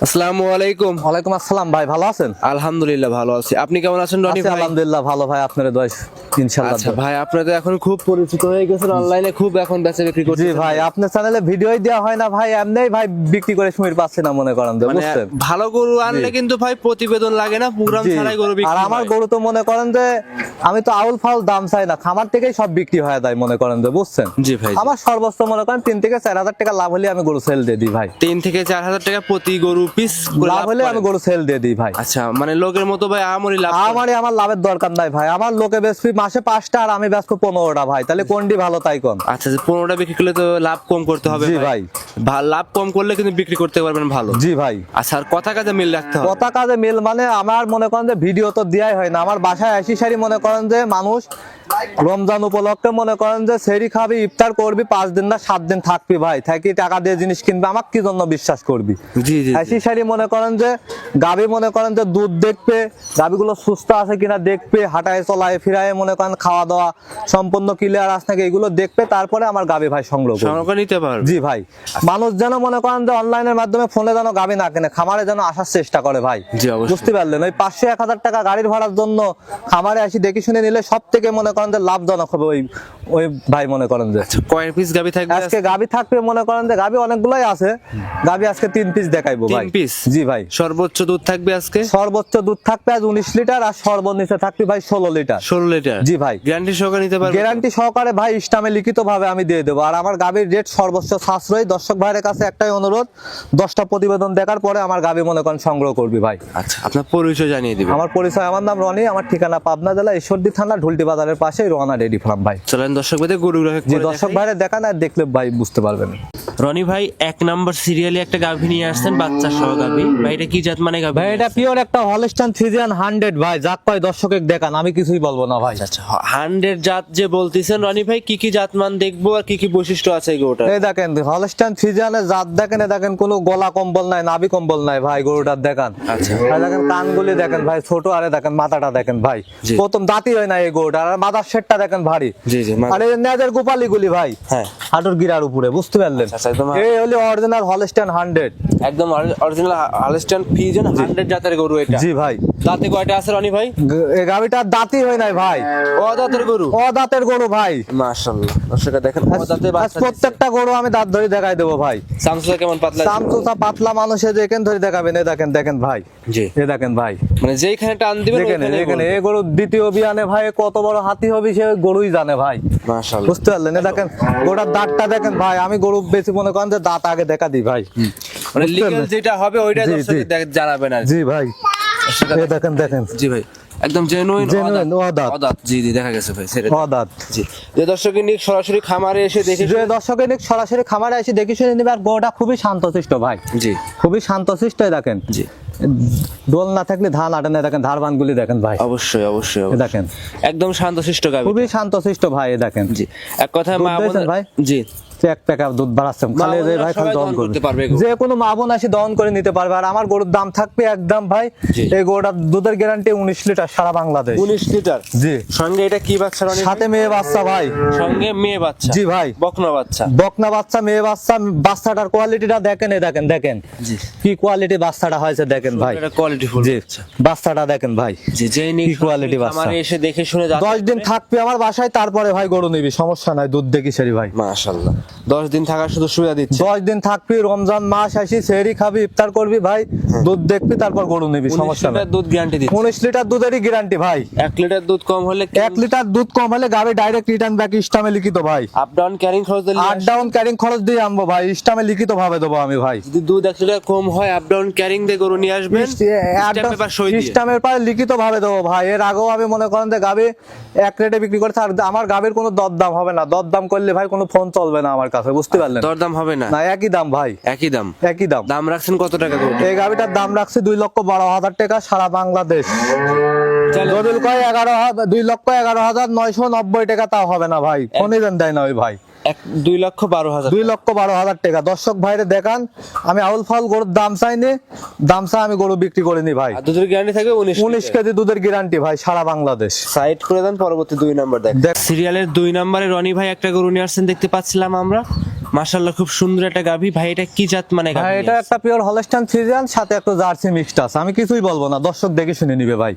আসসালামু আলাইকুম। ওয়ালাইকুম আসসালাম ভাই, ভালো আছেন? আলহামদুলিল্লাহ ভালো আছি। আপনি কেমন আছেন রনি ভাই? আলহামদুলিল্লাহ ভালো ভাই, আপনার দোয়ায় ইনশাআল্লাহ। আচ্ছা ভাই, আপনি তো এখন খুব পরিচিত হয়ে গেছেন, অনলাইনে খুব এখন বেচা বিক্রি করতেছেন। জি ভাই, আপনার চ্যানেলে ভিডিওই দেওয়া হয় না ভাই, এমনিই ভাই বিক্রি করে সময় পাচ্ছে না মনে করেন, মানে বুঝছেন? ভালো গরু আনলে কিন্তু ভাই প্রতিবেদন লাগে না, প্রোগ্রাম জি। ছাড়াই গরু বিক্রি আর আমার হয়। গরু তো মনে করেন যে আমি তো আউল ফাউল দাম চাই না, খামার থেকেই সব বিক্রি হয়ে যায় মনে করেন যে, বুঝছেন? জি ভাই, আমার সর্বোচ্চ মনে করেন 3 থেকে 4 হাজার টাকা লাভ হলে আমি গরু সেল দিয়ে দিই ভাই। 3 থেকে 4 হাজার টাকা প্রতি গরু পিস লাভ হলে আমি গরু সেল দিয়ে দিই ভাই। আচ্ছা, মানে লোকের মতো ভাই আমরি লাভ করেন। আমার লাভের দরকার নাই ভাই, আমার লোকে বেচবি মাসে 5টা আর আমি বেচবো 15টা ভাই, তাহলে কোনটি ভালো তাই কোন? আচ্ছা, যে 15টা বিক্রি করলে তো লাভ কম করতে হবে জি ভাই। লাভ কম করলে কিন্তু বিক্রি করতে পারবেন ভালো। জি ভাই। আচ্ছা, আর কথা কাজে মিল রাখতে হবে। কথা কাজে মিল মানে আমার মনে করেন যে ভিডিও তো দেওয়াই হয় না, আমার বাসায় আসি সারি মনে করেন যে মানুষ রমজান উপলক্ষে মনে করেন যে সেরি খাবি, ইফতার করবি, 5 দিন না 7 দিন থাকবি ভাই, থাকি টাকা দিয়ে জিনিস কিনবি, আমার কি জন্য বিশ্বাস করবি? জি জি, আসি সারি মনে করেন যে গাবি মনে করেন যে দুধ দেখবে, গাবিগুলো সুস্থ আছে কিনা দেখবে, হাঁটায় চলায় ফিরায় মনে করেন খাওয়া দাওয়া সম্পূর্ণ ক্লিয়ার আছে নাকি এগুলো দেখবে, তারপরে আমার গাবি ভাই সংগ্রহ করবে। সংগ্রহ নিতে পারবে। জি ভাই, মানুষ যেন মনে করেন যে অনলাইনের মাধ্যমে ফোনে যেন গাবি না কেনে, খামারে যেন আসার চেষ্টা করে ভাই। জি অবশ্যই। বুঝতে পারলেন? ওই 500-1000 টাকা গাড়ির ভাড়ার জন্য খামারে আসি দেখে শুনে নিলে সব থেকে মনে করেন যে লাভজনক হবে ওই ওই ভাই মনে করেন যে। কয় পিস গাবি থাকবে আজকে গাবি থাকবে মনে করেন যে গাবি অনেকগুলাই আছে, গাবি আজকে 3 পিস দেখাইবো ভাই। 3 পিস? জি ভাই। সর্বোচ্চ দুধ থাকবে আজকে? সর্বোচ্চ দুধ থাকবে আজ 19 লিটার, আর সর্বনিচে থাকবে ভাই 16 লিটার। 16 লিটার? জি ভাই। গ্যারান্টি সহকারে নিতে পারবে? গ্যারান্টি সহকারে ভাই, ইস্টামে লিখিত ভাবে আমি দিয়ে দেবো। আর আমার গাবির রেট সর্বোচ্চ সাশ্রয়ী। দর্শক ভাইয়ের কাছে একটাই অনুরোধ, 10টা প্রতিবেদন দেখার পরে আমার গাবি মনে করেন সংগ্রহ করবি ভাই। আচ্ছা, আপনার পরিচয় জানিয়ে দিবেন। আমার পরিচয়, আমার নাম রনি, আমার ঠিকানা পাবনা জেলা ঈশ্বরদী থানা ঢুলটি বাজারের পাশে রওনা ডেইরি ফার্ম ভাই। চলেন দর্শক ভাইদের গরুগুলো যে দর্শক ভাইরা দেখান আর দেখলে ভাই বুঝতে পারবেন। রনি ভাই 1 নাম্বার সিরিয়ালে একটা গাভী নিয়ে আসছেন, বাচ্চা সহ গাভী। ভাই এটা কি জাত মানে গাভী? ভাই এটা পিওর একটা হলস্টাইন ফ্রিজিয়ান 100 ভাই, যাক কয় দর্শকে দেখান, আমি কিছুই বলবো না ভাই। আচ্ছা, 100 জাত যে বলতেছেন রনি ভাই, কি কি জাতমান দেখবো আর কি কি বৈশিষ্ট্য আছে এই গরুটার? এই দেখেন হলস্টাইন ফ্রিজিয়ানের জাত দেখেন, দেখেন কোনো গলা কম্বল নাই, নাভি কম্বল নাই ভাই গরুটার দেখান। আচ্ছা, আর দেখেন কানগুলি দেখেন ভাই ছোট, আরে দেখেন মাথাটা দেখেন ভাই, জি। প্রথম দাঁতই হয় না এই গরুটার, আর মাথার শেডটা দেখেন ভারী। জি জি, আর এই নেজের গোপালি গুলি ভাই হ্যাঁ, হাঁটুর গিরার উপরে, বুঝতে পারলেন? আচ্ছা, একদম এই হলো অরিজিনাল হলস্টাইন 100। একদম অরিজিনাল হলস্টাইন ফ্রিজিয়ান 100 জাতের গরু এটা। জি ভাই। দাঁতে কয়টা আছে রনি ভাই? এই গাবিটার দাঁতই হয় নাই ভাই, ও দাঁতের গরু? ও দাঁতের গরু ভাই। মাশাআল্লাহ, দর্শকরা দেখেন ও দাঁতে আজ বাচ্চা। প্রত্যেকটা গরু আমি দাঁত ধরে দেখাই দেবো ভাই। সামসুসা কেমন পাতলা? সামসুসা পাতলা, মানুষে যেখানে ধরে দেখাবেন, এই দেখেন দেখেন ভাই, জি, এই দেখেন ভাই, মানে যেইখানে টান দিবেন দেখেন ওইখানে এখানে বলবে। এই গরু দ্বিতীয় বিয়ানে ভাই কত বড় হাতি হবে সে গরুই জানে ভাই। মাশাআল্লাহ, বুঝতে পারলেন? এই দেখেন গোটার দাঁতটা দেখেন ভাই, আমি গরু বেশি মনে করেন যে দাঁত আগে দেখা দিই ভাই। মানে বুঝতে লিগ্যাল পারলেন? যেটা হবে ওইটা জি, দর্শকদের জি। জানাবেন আর কি। জি ভাই, এই দেখেন দেখেন জি ভাই, একদম জেনুইন Genuine অদাঁত। অদাঁত। জি জি, দেখা গেছে ভাই, ছেড়ে ও দাঁত। জি। যে দর্শকের নিক সরাসরি খামারে এসে দেখে যে দর্শকের নিক সরাসরি খামারে এসে দেখে শুনে নিবে, আর গরুটা খুবই শান্তশিষ্ট ভাই, জি খুবই শান্তশিষ্ট। দেখেন জি, দোল না থাকলে ধান আটে না, দেখেন ধারবান গুলি দেখেন ভাই, অবশ্যই অবশ্যই এই অবশ্যই। দেখেন একদম শান্তশিষ্ট গাভী। খুবই শান্তশিষ্ট ভাই, এই দেখেন। জি, এক কথায় দুধ মা দিয়েছেন বোন ভাই? জি, এক প্যাক দুধ বাড়াচ্ছেন, খালি মা যে বোনেরা ভাই খালি সবাই দহন দহন করতে পারবে করবে, গরু। যে কোনো মা বোন আসি দহন করে নিতে পারবে। আর আমার গরুর দাম থাকবে একদম ভাই, জি। এই গরুটার দুধের গ্যারান্টি 19 লিটার সারা বাংলাদেশ। 19 লিটার? জি। সঙ্গে এটা কি বাচ্চা রনি? সাথে মেয়ে বাচ্চা ভাই। সঙ্গে মেয়ে বাচ্চা? জি ভাই। বকনা বাচ্চা? বকনা বাচ্চা, মেয়ে বাচ্চা। বাচ্চাটার কোয়ালিটিটা দেখেন, এই দেখেন দেখেন জি, কি কোয়ালিটি বাচ্চাটা হয়েছে দেখেন ভাই। এটা কোয়ালিটি ফুল জি, বাচ্চা। বাচ্চাটা দেখেন ভাই, জি, যেই নিক কি quality বাচ্চা। খামারে এসে দেখে শুনে 10 দিন থাকবে আমার বাসায়, তারপরে ভাই গরু নিবি, সমস্যা নাই, দুধ দেখি সেরি ভাই। মাশাআল্লাহ, 10 দিন থাকার শুধু সুবিধা দিচ্ছে। 10 দিন থাকবি, রমজান মাস আসি সেহরি খাবি, ইফতার করবি ভাই, দুধ দেখবি, তারপর গরু নিবি, 19 সমস্যা নাই। লিটার দুধ গ্যারান্টি দিচ্ছে। 19 লিটার দুধেরই গ্যারান্টি ভাই। 1 লিটার দুধ কম হলে 1 লিটার দুধ কম হলে গাড়ি ডাইরেক্ট রিটার্ন ব্যাক ইস্টামে লিখিত ভাই। আপ ডাউন ক্যারিং খরচ দিলে আপ ডাউন ক্যারিং খরচ দিয়ে আনবো ভাই, ইস্টামে লিখিত ভাবে দেবো আমি ভাই। যদি দুধ 1 লিটার কম হয় আপ ডাউন ক্যারিং দিয়ে গরু নিয়ে আসবেন, স্ট্যাম্প পেপার সই দিয়ে। ইস্টামের পারে লিখিত ভাবে দেবো ভাই। এর আগেও আমি মনে করেন যে গাবি 1 রেটে বিক্রি করতে, আর আমার গাবির কোনো দরদাম হবে না, দরদাম করলে ভাই কোনো ফোন চলবে না আমার কাছে, বুঝতে পারলেন? দরদাম হবে না? না, একই দাম ভাই, একই দাম? একই দাম। দাম রাখছেন কত টাকা করে? এই গাবিটার দাম রাখছে 2,12,000 টাকা সারা বাংলাদেশ। দলিল কয় 2,11,990 টাকা, তাও হবে না ভাই, ফোনে দেয় না ওই ভাই। 2,12,000? 2,12,000 টাকা। দর্শক ভাইরে দেখান, আমি আউল ফাউল গরুর দাম চাইনি, দাম চা আমি গরু বিক্রি করে নি ভাই। আর দুধের গ্যারান্টি থাকবে 19 কেজি দুধের গ্যারান্টি ভাই সারা বাংলাদেশ। সাইড করে দেন, পরবর্তী 2 নাম্বার দেখ। দেখ। সিরিয়ালের 2 নম্বরে রনি ভাই একটা গরু নিয়ে আসছেন দেখতে পাচ্ছিলাম আমরা। মাশাআল্লাহ খুব সুন্দর একটা গাভী। ভাই এটা কি জাত মানে ভাই গাভী? এটা একটা পিওর হলস্টাইন ফ্রিজিয়ান, সাথে একটা জার্সি মিক্সড আছে। আমি কিছুই বলবো না, দর্শক দেখে শুনে নিবে ভাই।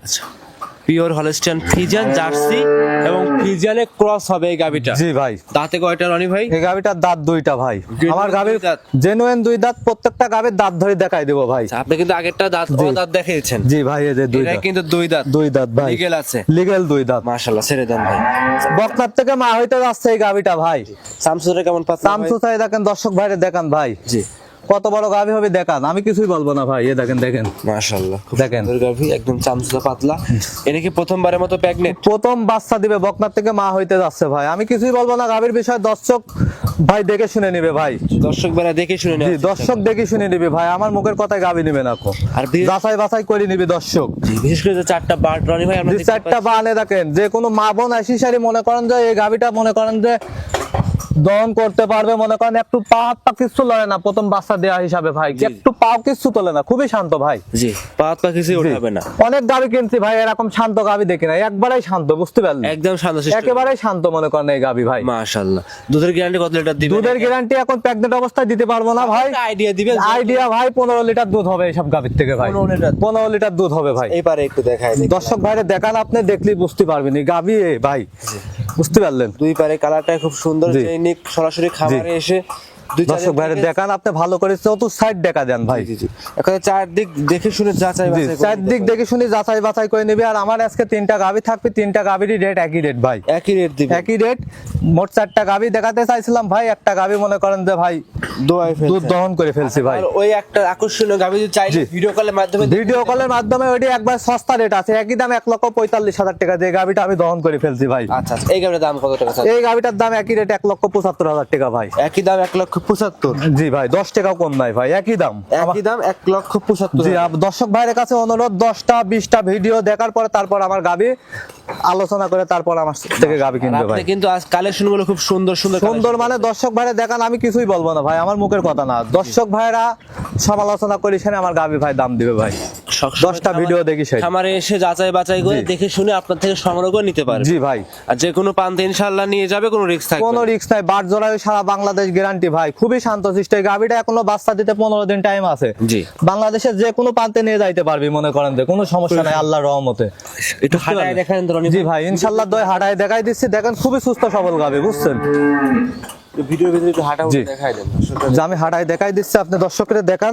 পিওর হলস্টাইন ফ্রিজিয়ান জার্সি এবং ফ্রিজিয়ানে ক্রস হবে এই গাভীটা। জি ভাই। দাঁতে কয়টা রনি ভাই? এই গাভীটার দাঁত দুইটা ভাই। Genuine আমার গাভীর দুই দাঁত? জেনুইন দুই দাঁত, প্রত্যেকটা গাভীর দাঁত ধরে দেখাই দেবো ভাই। আচ্ছা, আপনি কিন্তু আগেরটা দাঁত দাঁত দেখিয়েছেন। জি ভাই, এই যে দুই এটা দাঁত। কিন্তু দুই দাঁত। দুই দাঁত ভাই, লিগেল আছে। লিগেল দুই দাঁত। মাশাআল্লাহ, ছেড়ে দেন ভাই। বকনার থেকে মা হইতে যাচ্ছে এই গাভীটা ভাই। সামসুরে কেমন পাচ্ছেন? সামসু চাই দেখেন, দর্শক ভাইরে দেখান ভাই জি কত বড় গাভী হবে দেখান। আমি কিছুই বলবো না ভাই, এ দেখেন দেখেন মাশাআল্লাহ খুব দেখেন। সুন্দর গাভী, একদম চামচা পাতলা। এটা কি প্রথমবারের মতো প্রেগনেন্ট? প্রথম বাচ্চা দিবে, বকনার থেকে মা হইতে যাচ্ছে ভাই। আমি কিছুই বলবো না গাভীর বিষয়ে, দর্শক ভাই দেখে শুনে নিবে ভাই। দর্শক বেলা দেখে শুনে জি, দর্শক দেখে শুনে নিবে ভাই, আমার মুখের কথায় গাভী নিবে না। আর বিশেষ- যাচাই বাছাই করে নিবে দর্শক। বিশেষ করে যে চারটা বার্ড রনি ভাই আমরা যে দেখতে চারটা বানে দেখেন, যে কোনো মা বোন আইসিসারি মনে করেন যে এই গাভীটা মনে করেন যে দহন করতে পারবে, মনে করেন একটু পা হাত পা কিচ্ছু লড়ে না প্রথম বাচ্চা দেওয়া হিসাবে ভাই, একটু পাও কিচ্ছু তোলে না, খুবই শান্ত ভাই। জি পাত পা কিছুই উঠাবে না। অনেক গাভী কিনছি ভাই, এরকম শান্ত গাভী দেখি না, একবারেই শান্ত, বুঝতে পারলেন? একদম শান্তশিষ্ট। একেবারেই শান্ত মনে করেন এই গাভী ভাই। মাশাআল্লাহ। দুধের গ্যারান্টি কত লিটার দিবেন? দুধের গ্যারান্টি এখন প্রেগনেন্ট অবস্থায় দিতে পারবো না ভাই। আইডিয়া দিবেন? আইডিয়া ভাই 15 লিটার দুধ হবে এইসব গাভীর থেকে ভাই। 15 লিটার? 15 লিটার দুধ হবে ভাই। এইবারে একটু দেখায় দেখি। দর্শক ভাইরে দেখান, আপনি দেখলেই বুঝতে পারবেন এই গাভী ভাই, বুঝতে পারলেন? দুই পারে কালারটা খুব সুন্দর। জি। জৈনিক সরাসরি খামারে এসে দুই দর্শক ভাইরে দেখান, আপনি ভালো করে চতুর্থ সাইড দেখা দেন ভাই। জি জি এখন চারদিক দেখে শুনে যাচাই জি, বাছাই করে চারদিক নিতে দেখে শুনে যাচাই বাছাই করে নিবে। আর আমার আজকে 3টা গাভী থাকবে, 3টা গাভীরই রেট একই রেট ভাই, পারবে। একই রেট দিবেন? একই রেট। মোট 4টা গাভী দেখাতে চাইছিলাম ভাই, একটা গাভী মনে করেন যে ভাই দোয়াই ফেলছে। দুধ দহন করে ফেলছি ভাই। আর ওই একটা আকর্ষণীয় গাভী যদি চাইলে জি। ভিডিও কলের মাধ্যমে ভিডিও কলের মাধ্যমে ওইটি একবার সস্তা রেট আছে, একই দাম 1,45,000 টাকা দিয়ে গাভীটা আমি দহন করে ফেলছি ভাই। আচ্ছা আচ্ছা, এই গাভীর দাম কত টাকা? এই গাভীটার দাম একই রেট 1,75,000 টাকা ভাই। একই দাম 1,75,000। জি ভাই, 10 টাকাও কম নাই ভাই, একই দাম। একই দাম 1,75,000। জি, দর্শক ভাইয়ের কাছে অনুরোধ, 10টা 20টা ভিডিও দেখার পরে তারপর আমার গাভী আলোচনা করে তারপর আমার থেকে গাভী কিনবে ভাই। আপনি কিন্তু আজ কালেকশন গুলো খুব সুন্দর সুন্দর সুন্দর মানে দর্শক ভাইরা দেখান, আমি কিছুই বলবো না ভাই, আমার মুখের কথা না। দর্শক ভাইরা সমালোচনা করি, সেখানে আমার গাভী ভাই দাম দিবে ভাই। 10টা ভিডিও দেখি সেই। খামারে এসে যাচাই বাছাই করে জি। দেখে শুনে আপনার থেকে সংগ্রহ করে নিতে পারবে। জি ভাই, আর যে কোনো প্রান্তে ইনশাআল্লাহ নিয়ে যাবে, কোনো রিস্ক থাকবে কোনো না। রিস্ক নাই, বাট জোড়ায় সারা বাংলাদেশ গ্যারান্টি ভাই, খুবই শান্তশিষ্ট। এই গাভীটা এখনো বাচ্চা দিতে 15 দিন টাইম আছে। জি। বাংলাদেশের যে কোনো প্রান্তে নিয়ে যাইতে পারবি, মনে করেন যে কোনো সমস্যা নাই আল্লাহর রহমতে। একটু হাঁটায় দেখান তো রনি জি ভাই। ভাই, ইনশাল্লাহ দই হাঁটায় দেখাই দিচ্ছি, দেখেন খুবই সুস্থ সবল গাভী, বুঝছেন? ভিডিওর ভিতরে একটু হাঁটা জি। দেখাই দেন। যে আমি হাঁটায় দেখাই দিচ্ছি, আপনি দর্শকদের দেখান।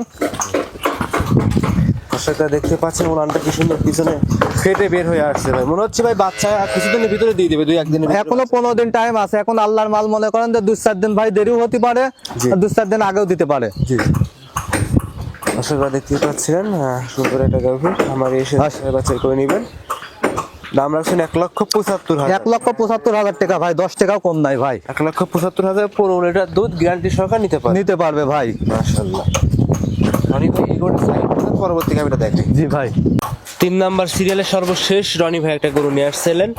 দর্শকরা দেখতে পাচ্ছেন উলানটা কি সুন্দর পিছনে ফেটে বের হয়ে আসছে ভাই। মনে হচ্ছে ভাই বাচ্চা আর কিছুদিনের ভিতরে দিয়ে দেবে, 2-1 দিনের ভিতরে। এখনো 15 দিন টাইম আছে, এখন আল্লাহর মাল, মনে করেন যে 2-4 দিন ভাই দেরিও হতে পারে, জি। আর 2-4 দিন আগেও দিতে পারে। জি। দর্শকরা দেখতে পাচ্ছিলেন সুন্দর একটা গাভী, আমার এসে যাচাই বাছাই করে নেবেন। দাম রাখছেন 1,75,000। 1,75,000 টাকা ভাই, 10 টাকাও কম নাই ভাই, 1,75,000 15 লিটার দুধ গ্যারান্টি সহকারে নিতে পারে। নিতে পারবে ভাই। মাশাআল্লাহ। রনি ভাই এই গরুটা সাইড করে পরবর্তী গাভীটা দেখেন। জি ভাই, 3 নাম্বার সিরিয়ালের সর্বশেষ রনি ভাই একটা গরু নিয়ে আসছিলেন,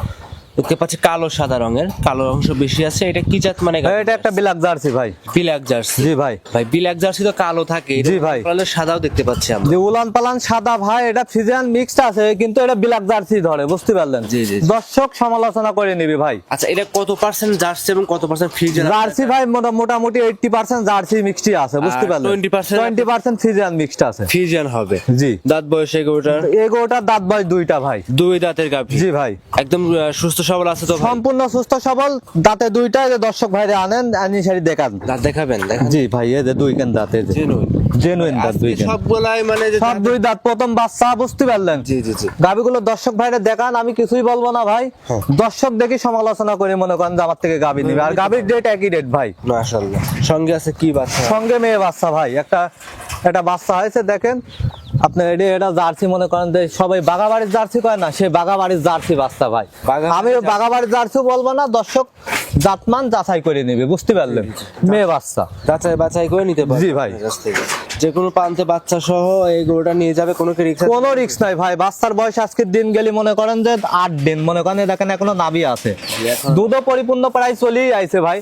দেখতে পাচ্ছি কালো সাদা রঙের, কালো অংশ বেশি আছে। এটা কি জাত মানে ভাই, এটা একটা ব্ল্যাক জার্সি ভাই। Black jersey? জি ভাই। ভাই ব্ল্যাক জার্সি তো কালো থাকে, জি ভাই। এটা সাদাও দেখতে পাচ্ছি আমরা। যে উলান পালান সাদা ভাই, এটা ফিজিয়ান মিক্সড আছে, কিন্তু এটা ব্ল্যাক জার্সি ধরে, বুঝতে পারলেন? জি, জি, জি। দর্শক সমালোচনা করে নিবি ভাই। আচ্ছা, এটা কত পার্সেন্ট জার্সি এবং কত পার্সেন্ট ফ্রিজিয়ান? জার্সি ভাই মোটামুটি 80% জার্সি মিক্সড আছে, বুঝতে আর পারলেন? 20% ফিজিয়ান মিক্সড আছে। ফ্রিজিয়ান হবে। জি। দাঁত বয়সে গরুটার? এই গরুটার দাঁত বয়স 2টা ভাই। 2 দাঁতের গাভী। জি ভাই, একদম সুস্থ সবল আছে তো ভাই? সম্পূর্ণ সুস্থ সবল, দাঁতে 2টা। যে দর্শক ভাইরে আনেন, আনি সারি দেখান। দাঁত দেখাবেন? দেখান। জি ভাই, এই যে 2 কেন দাঁতে, জেনুইন দাঁত 2 কেন, সবগুলাই মানে যে সব 2 দাঁত, প্রথম বাচ্চা, বুঝতে পারলেন? জি জি জি। গাবিগুলো দর্শক ভাইরে দেখান, আমি কিছুই বলবো না ভাই। দর্শক দেখি সমালোচনা করে মনে করেন যে আমার থেকে গাবি নিবে, আর গাবির রেট একই রেট ভাই। মাশাআল্লাহ। সঙ্গে আছে কি বাচ্চা? সঙ্গে মেয়ে বাচ্চা ভাই, একটা বাচ্চা হয়েছে দেখেন আপনি। এটা জার্সি, মনে করেন যে সবাই বাগাবাড়ির জার্সি কয় না, সে বাগাবাড়ির জার্সি বাচ্চা ভাই। আমি বাগাবাড়ির জার্সি বলবো না, দর্শক জাতমান যাচাই করে নেবে, বুঝতে পারলেন? মেয়ে বাচ্চা যাচাই বাছাই করে নিতে পারবে জি ভাই। কাছ থেকে। যে কোনো প্রান্তে বাচ্চা সহ এই গরুটা নিয়ে যাবে, কোনো কি রিস্ক? কোনো রিস্ক নাই ভাই, বাচ্চার বয়স আজকের দিন গেলে মনে করেন যে 8 দিন, মনে করেন দেখেন এখনো নাভি আছে, দুধও পরিপূর্ণ প্রায় চলেই আইছে ভাই।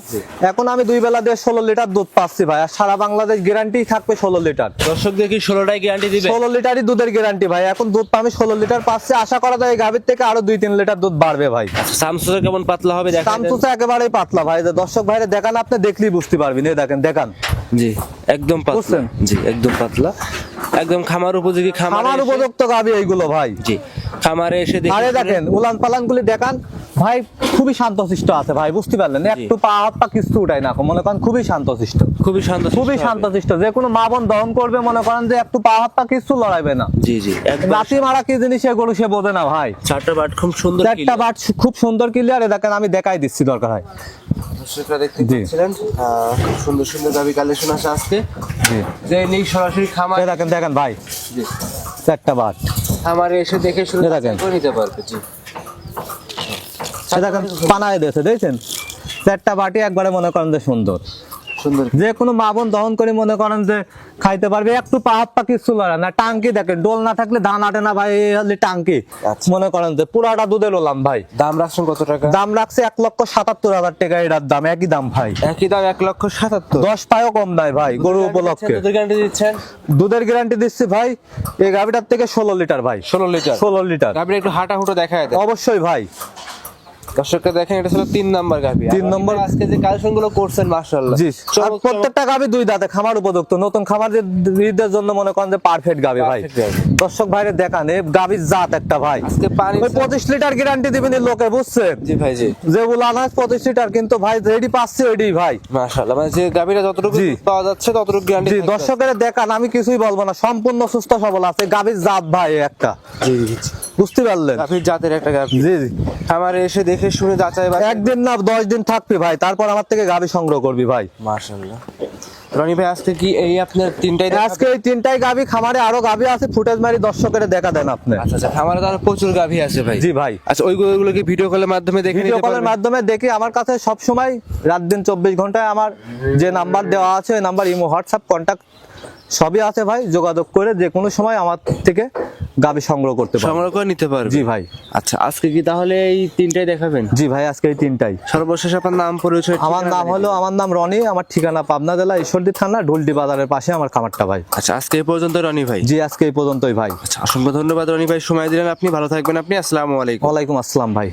এখন আমি 2 বেলা দিয়ে 16 লিটার দুধ পাচ্ছি ভাই, আর সারা বাংলাদেশ গ্যারান্টি থাকবে 16 লিটার। দর্শকদের কি 16টাই গ্যারান্টি দিবে? 16 লিটারই দুধের গ্যারান্টি ভাই, এখন দুধ আমি 16 লিটার পাচ্ছি, আশা করা যায় এই গাভীর থেকে আরো 2-3 লিটার দুধ বাড়বে ভাই। সামসুসা কেমন পাতলা হবে দেখা? সামসুসা একেবারেই পাতলা ভাই, দর্শক ভাইরে দেখান, আপনি দেখলেই বুঝতে পারবেন, এই দেখেন দেখান। জি একদম পাতলা, বুঝছেন? জি একদম পাতলা, একদম খামার উপযোগী, খামার উপযুক্ত গাভী এইগুলো ভাই। জি খামারে এসে আরে দেখেন উলান পালান গুলি দেখান ভাই, খুবই শান্তশিষ্ট আছে ভাই, বুঝতে পারলেন? একটু পা হাত পা কিছু উঠাই না, মনে করেন খুবই শান্তশিষ্ট, খুবই শান্ত, খুবই শান্তশিষ্ট, যে কোনো মা বোন দহন করবে মনে করেন যে একটু পা হাত পা কিছু লড়াইবে না। জি জি একদম। লাঠি মারা কি জিনিস সে গরু সে বোঝে না ভাই। চারটা বাট খুব সুন্দর, চারটা বাট খুব সুন্দর ক্লিয়ার, দেখেন আমি দেখাই দিচ্ছি দরকার হয়। দর্শকরা দেখতে পাচ্ছিলেন খুব সুন্দর সুন্দর গাভী কালেকশন আছে আজকে, যে নেই সরাসরি খামার দেখেন দেখেন ভাই, জি চারটা বাট খামারে এসে দেখে শুনে দেখেন। করে নিতে পারবে। জি দেখেন পানায় দিয়েছে, দেখছেন চারটা বাটি একবারে মনে করেন যে সুন্দর, সুন্দর, যে কোনো মা বোন দহন করে মনে করেন যে খাইতে পারবে, একটু পা হাত পা কিছু লড়ে না। টাঙ্কি দেখেন, ডোল না থাকলে ধান আটে না ভাই, এই হলে টাঙ্কি আচ্ছা। মনে করেন যে পুরাটা দুধের ওলাম ভাই। দাম রাখছেন কত টাকা? দাম রাখছে 1,77,000 টাকা, এটার দাম একই দাম ভাই, একই দাম 1,77,000। 10 পায়ও কম নাই ভাই গরু উপলক্ষে। দুধের গ্যারান্টি দিচ্ছেন? দুধের গ্যারান্টি দিচ্ছি ভাই এই গাভিটার থেকে 16 লিটার ভাই, 16 লিটার। 16 লিটার গাভীর একটু হাঁটা হুটো দেখায় দেয় অবশ্যই ভাই। দর্শকরা দেখেন, এটা ছিল 3 নাম্বার গাভী। 3 নম্বর। আজকে যে কালেকশন গুলো করছেন মাশাআল্লাহ, জি, আর প্রত্যেকটা গাভী 2 দাঁতে, খামার উপযুক্ত, নতুন খামারদের জন্য মনে করেন যে পারফেক্ট গাভী ভাই। Perfect গাভী। দর্শক ভাইরে দেখান এই গাভীর জাত একটা ভাই, আজকে পানি ওই 25 লিটার গ্যারান্টি দিবেন এই লোকে, বুঝছেন? জি ভাই জি যে উলানাস 25 লিটার, কিন্তু ভাই যেডি পাচ্ছি ওইডি ভাই মাশাআল্লাহ, মানে যে গাভীটা যতটুকু জি। দুধ পাওয়া যাচ্ছে ততটুকু গ্যারান্টি। জি, দর্শকের দেখান, আমি কিছুই বলবো না, সম্পূর্ণ সুস্থ সবল আছে গাভীর জাত ভাই একটা, জি জি বুঝতে পারলেন? গাভীর জাতের একটা গাভী। জি জি, খামারে এসে দেখে শুনে যাচাই বাছাই। একদিন না 10 দিন থাকবি ভাই, তারপর আমার থেকে গাভী সংগ্রহ করবি ভাই। মাশাআল্লাহ। রনি ভাই আজকে কি এই আপনার 3টাই আজকে এই 3টাই গাভী, খামারে আরো গাভী আছে, ফুটেজ মারি দর্শকের দেখা দেন আপনি। আচ্ছা আচ্ছা, খামারে তো আরো প্রচুর গাভী আছে ভাই। জি ভাই, আচ্ছা ওইগুলো কি ভিডিও কলের মাধ্যমে দেখে ভিডিও নিতে কলের পারবেন? মাধ্যমে দেখি, আমার কাছে সব সময় রাত দিন 24 ঘন্টায় আমার যে নাম্বার দেওয়া আছে ওই নাম্বার ইমো হোয়াটসঅ্যাপ কন্টাক্ট সবই আছে ভাই, যোগাযোগ করে যে কোনো সময় আমার থেকে গাভী সংগ্রহ করতে পারবেন, সংগ্রহ করে নিতে পারবেন। জি ভাই। আচ্ছা আজকে কি তাহলে এই 3টাই দেখাবেন? জি ভাই, আজকে এই 3টাই। সর্বশেষ আপনার নাম পরিচয়? আমার নাম হলো, আমার নাম রনি, আমার ঠিকানা পাবনা জেলা ঈশ্বরদী থানা ঢুলটি বাজারের পাশে আমার খামারটা ভাই। আচ্ছা আজকে এই পর্যন্ত রনি ভাই। জি, আজকে এই পর্যন্তই ভাই। আচ্ছা অসংখ্য ধন্যবাদ রনি ভাই, সময় দিলেন আপনি, ভালো থাকবেন আপনি, আসসালামু আলাইকুম। ওয়ালাইকুম আসসালাম ভাই।